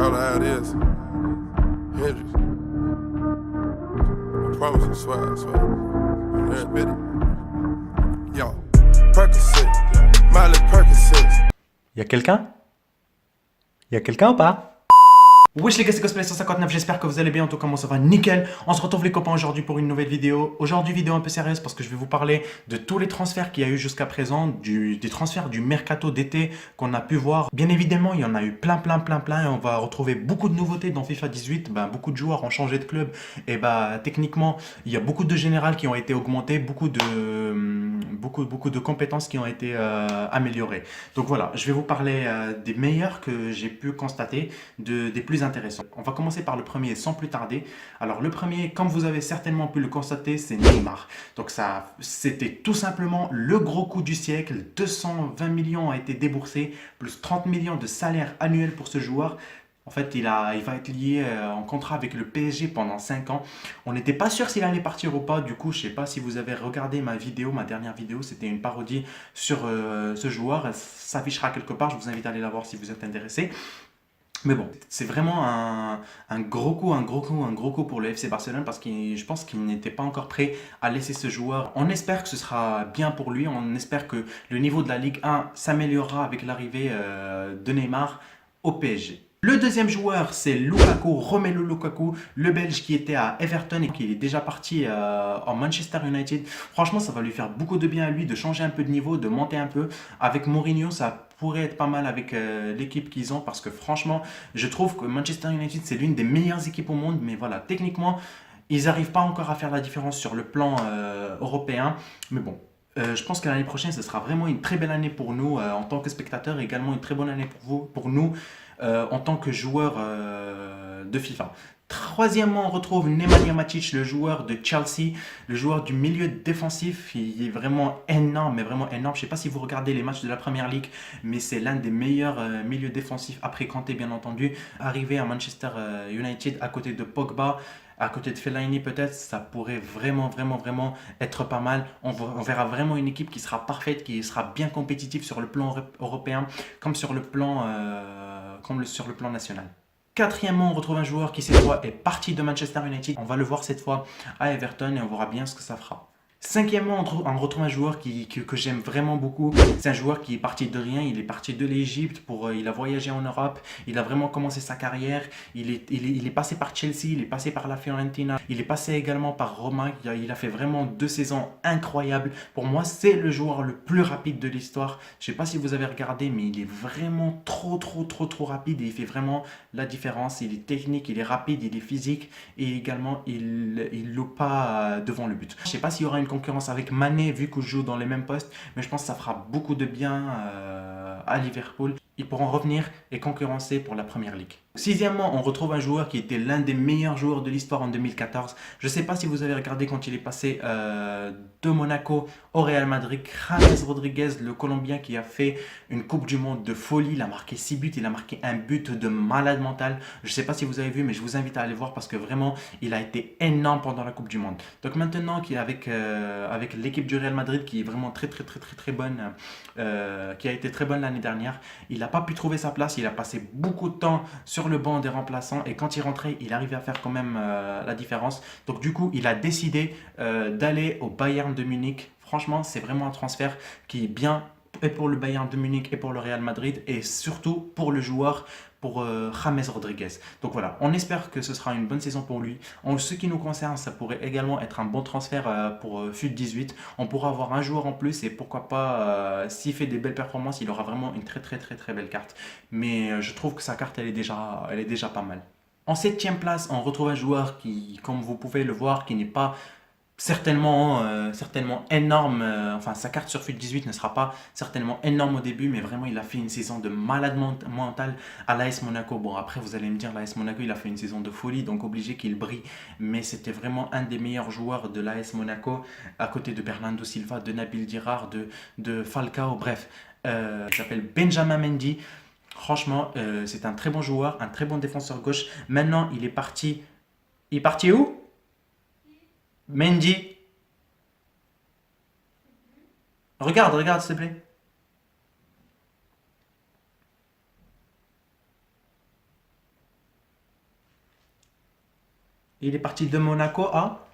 Call her how it is. Hendrix. I promise you, swear, I swear. You admit it. Yo, Percocet, Miley Percocet. Y'a quelqu'un? Y'a quelqu'un ou pas? Wesh les gars, c'est Cosplay 159, j'espère que vous allez bien, en tout cas moi ça va nickel. On se retrouve les copains aujourd'hui pour une nouvelle vidéo. Aujourd'hui vidéo un peu sérieuse parce que je vais vous parler de tous les transferts qu'il y a eu jusqu'à présent, des transferts du mercato d'été qu'on a pu voir. Bien évidemment il y en a eu plein et on va retrouver beaucoup de nouveautés dans FIFA 18. Beaucoup de joueurs ont changé de club et techniquement il y a beaucoup de générales qui ont été augmentés, beaucoup de compétences qui ont été améliorées. Donc voilà, je vais vous parler des meilleurs que j'ai pu constater, des plus intéressants. On va commencer par le premier sans plus tarder. Alors le premier, comme vous avez certainement pu le constater, c'est Neymar. Donc ça, c'était tout simplement le gros coup du siècle. 220 millions ont été déboursés, plus 30 millions de salaire annuel pour ce joueur. En fait, il va être lié en contrat avec le PSG pendant 5 ans. On n'était pas sûr s'il allait partir ou pas. Du coup, je ne sais pas si vous avez regardé ma dernière vidéo. C'était une parodie sur ce joueur. Ça s'affichera quelque part. Je vous invite à aller la voir si vous êtes intéressé. Mais bon, c'est vraiment un gros coup pour le FC Barcelone parce que je pense qu'il n'était pas encore prêt à laisser ce joueur. On espère que ce sera bien pour lui. On espère que le niveau de la Ligue 1 s'améliorera avec l'arrivée de Neymar au PSG. Le deuxième joueur, c'est Lukaku, Romelu Lukaku, le Belge qui était à Everton et qui est déjà parti en Manchester United. Franchement, ça va lui faire beaucoup de bien à lui de changer un peu de niveau, de monter un peu. Avec Mourinho, ça pourrait être pas mal avec l'équipe qu'ils ont parce que franchement, je trouve que Manchester United, c'est l'une des meilleures équipes au monde. Mais voilà, techniquement, ils n'arrivent pas encore à faire la différence sur le plan européen. Mais bon. Je pense que l'année prochaine, ce sera vraiment une très belle année pour nous en tant que spectateurs et également une très bonne année pour nous en tant que joueurs de FIFA. Troisièmement, on retrouve Nemanja Matic, le joueur de Chelsea, le joueur du milieu défensif. Il est vraiment énorme, mais vraiment énorme. Je ne sais pas si vous regardez les matchs de la Première Ligue, mais c'est l'un des meilleurs milieux défensifs, après Kanté bien entendu. Arrivé à Manchester United à côté de Pogba, à côté de Fellaini peut-être, ça pourrait vraiment être pas mal. On verra vraiment une équipe qui sera parfaite, qui sera bien compétitive sur le plan européen, comme sur le plan national. Quatrièmement, on retrouve un joueur qui cette fois est parti de Manchester United. On va le voir cette fois à Everton et on verra bien ce que ça fera. Cinquièmement, on retrouve un joueur que j'aime vraiment beaucoup. C'est un joueur qui est parti de rien, il est parti de l'Égypte, il a voyagé en Europe, il a vraiment commencé sa carrière, il est passé par Chelsea, il est passé par la Fiorentina, il est passé également par Roma, il a fait vraiment 2 saisons incroyables. Pour moi, c'est le joueur le plus rapide de l'histoire. Je ne sais pas si vous avez regardé, mais il est vraiment trop rapide et il fait vraiment la différence. Il est technique, il est rapide, il est physique et également il loupe pas devant le but. Je ne sais pas s'il y aura une concurrence avec Mané vu qu'on joue dans les mêmes postes, mais je pense que ça fera beaucoup de bien à Liverpool. Ils pourront revenir et concurrencer pour la Première Ligue. Sixièmement, on retrouve un joueur qui était l'un des meilleurs joueurs de l'histoire en 2014. Je ne sais pas si vous avez regardé quand il est passé de Monaco au Real Madrid. James Rodriguez, le Colombien qui a fait une Coupe du Monde de folie. Il a marqué 6 buts, il a marqué un but de malade mental. Je ne sais pas si vous avez vu, mais je vous invite à aller voir parce que vraiment, il a été énorme pendant la Coupe du Monde. Donc maintenant, avec l'équipe du Real Madrid qui est vraiment très bonne, qui a été très bonne l'année dernière, il n'a pas pu trouver sa place. Il a passé beaucoup de temps sur le banc des remplaçants et quand il rentrait, il arrivait à faire quand même la différence. Donc du coup, il a décidé d'aller au Bayern de Munich. Franchement, c'est vraiment un transfert qui est bien et pour le Bayern de Munich et pour le Real Madrid et surtout pour le joueur, pour James Rodriguez. Donc voilà, on espère que ce sera une bonne saison pour lui. En ce qui nous concerne, ça pourrait également être un bon transfert pour FUT 18. On pourra avoir un joueur en plus et pourquoi pas, s'il fait des belles performances, il aura vraiment une très belle carte. Mais je trouve que sa carte, elle est déjà pas mal. En 7e place, on retrouve un joueur qui, comme vous pouvez le voir, qui n'est pas certainement énorme. Enfin, sa carte sur FUT 18 ne sera pas certainement énorme au début, mais vraiment, il a fait une saison de malade mental à l'AS Monaco. Bon, après, vous allez me dire, l'AS Monaco, il a fait une saison de folie, donc obligé qu'il brille. Mais c'était vraiment un des meilleurs joueurs de l'AS Monaco, à côté de Bernardo Silva, de Nabil Dirard, de Falcao, bref. Il s'appelle Benjamin Mendy. Franchement, c'est un très bon joueur, un très bon défenseur gauche. Maintenant, il est parti. Il est parti où? Mendy. Regarde, s'il te plaît. Il est parti de Monaco à...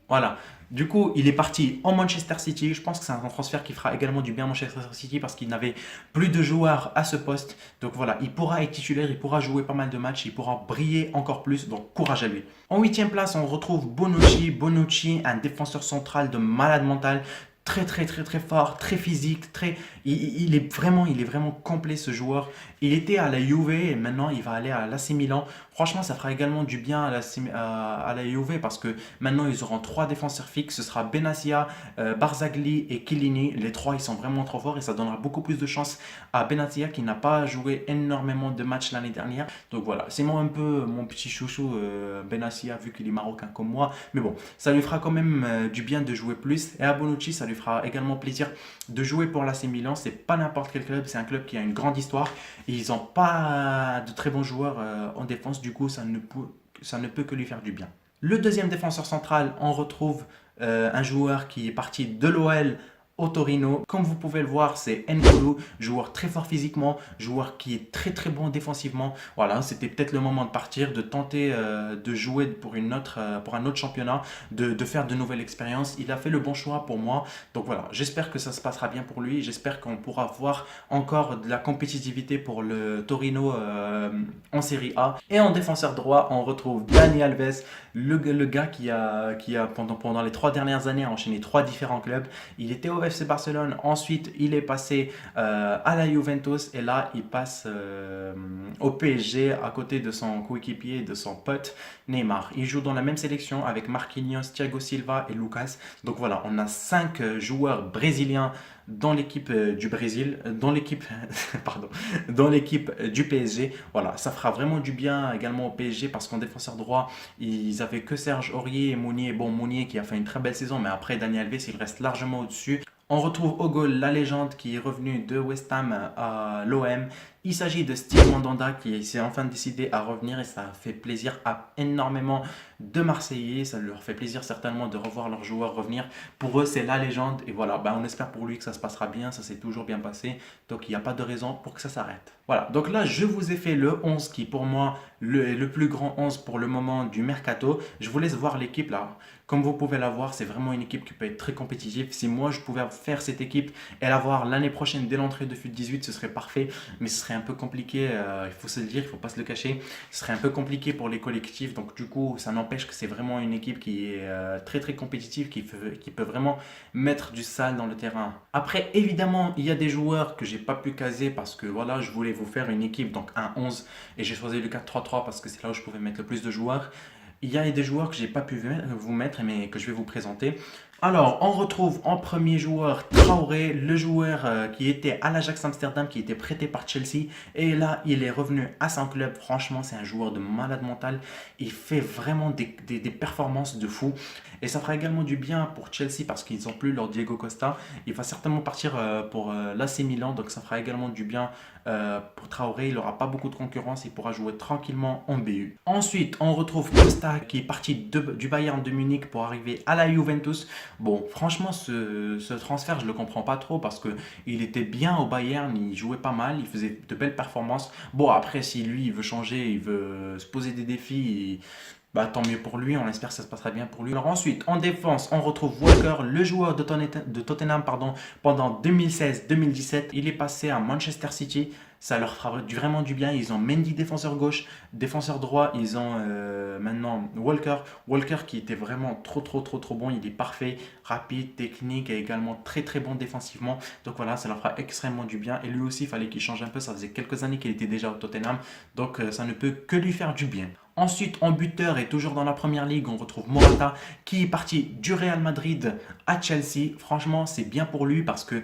Voilà. Du coup, il est parti en Manchester City. Je pense que c'est un transfert qui fera également du bien à Manchester City parce qu'il n'avait plus de joueurs à ce poste. Donc voilà, il pourra être titulaire, il pourra jouer pas mal de matchs, il pourra briller encore plus. Donc courage à lui. En huitième place, on retrouve Bonucci. Bonucci, un défenseur central de malade mental. Très fort, très physique, il est vraiment complet ce joueur. Il était à la Juve et maintenant il va aller à l'AC Milan. Franchement, ça fera également du bien à la Juve parce que maintenant ils auront trois défenseurs fixes. Ce sera Benassia, Barzagli et Chiellini. Les trois, ils sont vraiment trop forts et ça donnera beaucoup plus de chance à Benassia qui n'a pas joué énormément de matchs l'année dernière. Donc voilà, c'est un peu mon petit chouchou Benassia vu qu'il est marocain comme moi. Mais bon, ça lui fera quand même du bien de jouer plus. Et à Bonucci, ça lui fera également plaisir de jouer pour l'AC Milan. C'est pas n'importe quel club, c'est un club qui a une grande histoire. Et ils n'ont pas de très bons joueurs en défense, du coup ça ne peut que lui faire du bien. Le deuxième défenseur central, on retrouve un joueur qui est parti de l'OL au Torino. Comme vous pouvez le voir, c'est N'Golo, joueur très fort physiquement, joueur qui est très bon défensivement. Voilà, c'était peut-être le moment de partir, de tenter de jouer pour un autre championnat, de faire de nouvelles expériences. Il a fait le bon choix pour moi. Donc voilà, j'espère que ça se passera bien pour lui. J'espère qu'on pourra voir encore de la compétitivité pour le Torino en Serie A. Et en défenseur droit, on retrouve Dani Alves, le gars qui a pendant les 3 dernières années enchaîné 3 différents clubs. Il était au FC Barcelone, ensuite il est passé à la Juventus et là il passe au PSG à côté de son coéquipier, de son pote Neymar. Il joue dans la même sélection avec Marquinhos, Thiago Silva et Lucas. Donc voilà, on a 5 joueurs brésiliens dans l'équipe du Brésil, dans l'équipe du PSG. Voilà, ça fera vraiment du bien également au PSG parce qu'en défenseur droit, ils avaient que Serge Aurier et Mounier. Bon, Mounier qui a fait une très belle saison, mais après Dani Alves, il reste largement au-dessus. On retrouve au goal la légende qui est revenue de West Ham à l'OM. Il s'agit de Steve Mandanda qui s'est enfin décidé à revenir et ça fait plaisir à énormément de Marseillais. Ça leur fait plaisir certainement de revoir leurs joueurs revenir. Pour eux, c'est la légende et voilà, on espère pour lui que ça se passera bien. Ça s'est toujours bien passé, donc il n'y a pas de raison pour que ça s'arrête. Voilà, donc là, je vous ai fait le 11 qui pour moi le plus grand 11 pour le moment du Mercato. Je vous laisse voir l'équipe là. Comme vous pouvez la voir, c'est vraiment une équipe qui peut être très compétitive. Si moi, je pouvais faire cette équipe et l'avoir l'année prochaine dès l'entrée de FUT 18, ce serait parfait. Mais ce serait un peu compliqué, il faut se le dire, il ne faut pas se le cacher. Ce serait un peu compliqué pour les collectifs. Donc du coup, ça n'empêche que c'est vraiment une équipe qui est très compétitive, qui peut vraiment mettre du sale dans le terrain. Après, évidemment, il y a des joueurs que j'ai pas pu caser parce que voilà, je voulais vous faire une équipe, donc un 11. Et j'ai choisi le 4-3-3 parce que c'est là où je pouvais mettre le plus de joueurs. Il y a des joueurs que j'ai pas pu vous mettre mais que je vais vous présenter. Alors, on retrouve en premier joueur Traoré, le joueur qui était à l'Ajax Amsterdam, qui était prêté par Chelsea. Et là, il est revenu à son club. Franchement, c'est un joueur de malade mental. Il fait vraiment des performances de fou. Et ça fera également du bien pour Chelsea parce qu'ils n'ont plus leur Diego Costa. Il va certainement partir pour l'AC Milan. Donc, ça fera également du bien pour Traoré. Il n'aura pas beaucoup de concurrence. Il pourra jouer tranquillement en BU. Ensuite, on retrouve Costa qui est parti du Bayern de Munich pour arriver à la Juventus. Bon, franchement, ce transfert, je ne le comprends pas trop parce qu'il était bien au Bayern, il jouait pas mal, il faisait de belles performances. Bon, après, si lui, il veut changer, il veut se poser des défis, tant mieux pour lui, on espère que ça se passera bien pour lui. Alors ensuite, en défense, on retrouve Walker, le joueur de Tottenham pendant 2016-2017. Il est passé à Manchester City. Ça leur fera vraiment du bien. Ils ont Mendy, défenseur gauche, défenseur droit. Ils ont maintenant Walker. Walker qui était vraiment trop bon. Il est parfait, rapide, technique et également très bon défensivement. Donc voilà, ça leur fera extrêmement du bien. Et lui aussi, il fallait qu'il change un peu. Ça faisait quelques années qu'il était déjà au Tottenham. Donc ça ne peut que lui faire du bien. Ensuite, en buteur et toujours dans la première ligue, on retrouve Morata qui est parti du Real Madrid à Chelsea. Franchement, c'est bien pour lui parce que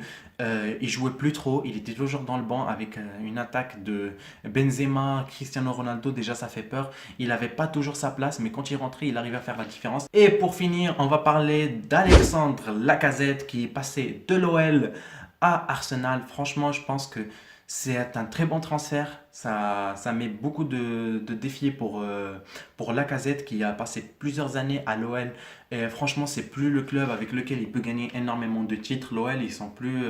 il jouait plus trop. Il était toujours dans le banc avec une attaque de Benzema, Cristiano Ronaldo. Déjà, ça fait peur. Il n'avait pas toujours sa place, mais quand il rentrait, il arrivait à faire la différence. Et pour finir, on va parler d'Alexandre Lacazette qui est passé de l'OL à Arsenal. Franchement, je pense que C'est un très bon transfert. Ça met beaucoup de défis pour Lacazette qui a passé plusieurs années à l'OL. Et franchement, c'est plus le club avec lequel il peut gagner énormément de titres. L'OL, ils sont plus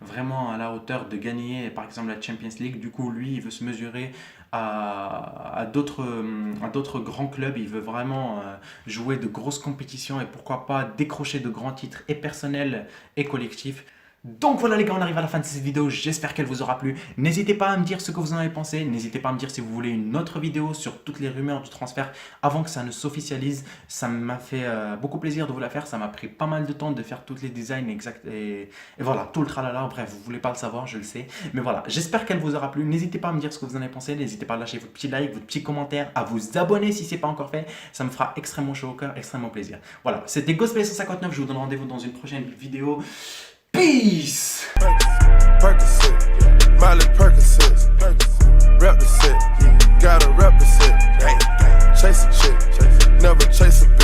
vraiment à la hauteur de gagner, par exemple, la Champions League. Du coup, lui, il veut se mesurer à d'autres grands clubs. Il veut vraiment jouer de grosses compétitions et pourquoi pas décrocher de grands titres et personnels et collectifs. Donc voilà les gars, on arrive à la fin de cette vidéo, j'espère qu'elle vous aura plu. N'hésitez pas à me dire ce que vous en avez pensé, n'hésitez pas à me dire si vous voulez une autre vidéo sur toutes les rumeurs du transfert avant que ça ne s'officialise. Ça m'a fait beaucoup plaisir de vous la faire, ça m'a pris pas mal de temps de faire tous les designs exacts et voilà, tout le tralala, bref, vous voulez pas le savoir, je le sais. Mais voilà, j'espère qu'elle vous aura plu, n'hésitez pas à me dire ce que vous en avez pensé, n'hésitez pas à lâcher votre petit like, votre petit commentaire, à vous abonner si c'est pas encore fait, ça me fera extrêmement chaud au cœur, extrêmement plaisir. Voilà, c'était Ghostplay159, je vous donne rendez-vous dans une prochaine vidéo. Peace! Percocet, Miley Percocet, rep the set, gotta rep the set, chase a chick, never chase a bitch.